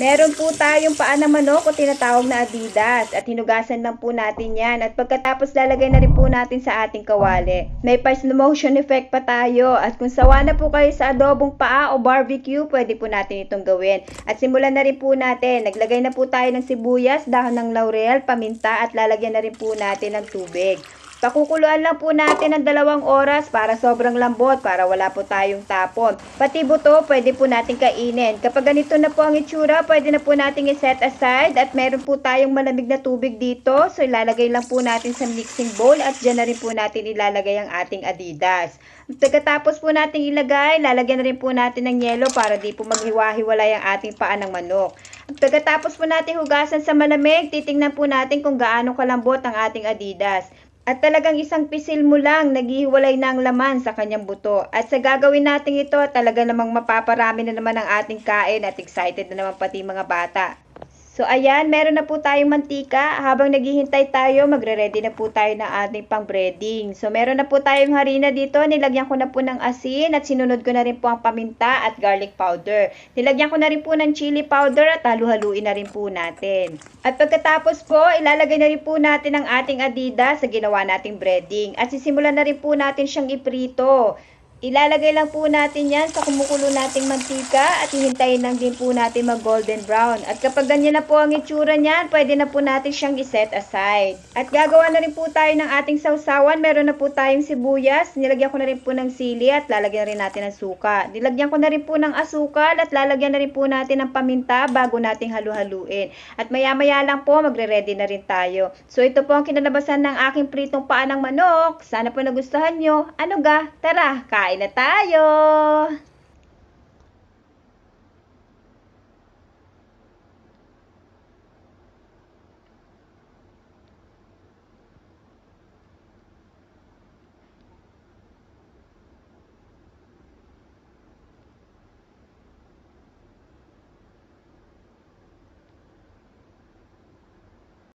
Meron po tayong paa ng manok o tinatawag na Adidas at hinugasan lang po natin yan at pagkatapos lalagay na rin po natin sa ating kawali. May slow motion effect pa tayo at kung sawa na po kayo sa adobong paa o barbecue, pwede po natin itong gawin. At simulan na rin po natin. Naglagay na po tayo ng sibuyas, dahon ng laurel, paminta at lalagyan na rin po natin ng tubig. Pakukuluan lang po natin ng 2 oras para sobrang lambot, para wala po tayong tapon. Pati buto, pwede po natin kainin. Kapag ganito na po ang itsura, pwede na po natin i-set aside at meron po tayong malamig na tubig dito. So ilalagay lang po natin sa mixing bowl at dyan na rin po natin ilalagay ang ating Adidas. Pagkatapos po natin ilagay, lalagyan na rin po natin ng yelo para di po maghiwa-hiwalay ang ating paa ng manok. Pagkatapos po natin hugasan sa malamig, titingnan po natin kung gaano kalambot ang ating Adidas. At talagang isang pisil mo lang, naghihiwalay na ang laman sa kanyang buto. At sa gagawin natin ito, talaga namang mapaparami na naman ang ating kain at excited na naman pati mga bata. So ayan, meron na po tayong mantika. Habang naghihintay tayo, magre-ready na po tayo ng ating pang-breading. So meron na po tayong harina dito. Nilagyan ko na po ng asin at sinunod ko na rin po ang paminta at garlic powder. Nilagyan ko na rin po ng chili powder at halu-haluin na rin po natin. At pagkatapos po, ilalagay na rin po natin ang ating Adidas sa ginawa nating breading. At sisimulan na rin po natin siyang iprito. Ilalagay lang po natin yan sa kumukulo nating mantika at hihintayin lang din po natin mag golden brown. At kapag ganyan na po ang itsura niyan, pwede na po natin siyang iset aside. At gagawa na rin po tayo ng ating sausawan. Meron na po tayong sibuyas. Nilagyan ko na rin po ng sili at lalagyan rin natin ng suka. Nilagyan ko na rin po ng asukal at lalagyan na rin po natin ng paminta bago nating halu-haluin. At maya-maya lang po magre-ready na rin tayo. So ito po ang kinalabasan ng aking pritong paa ng manok. Sana po nagustuhan nyo. Ano ga? Tara, kain na tayo!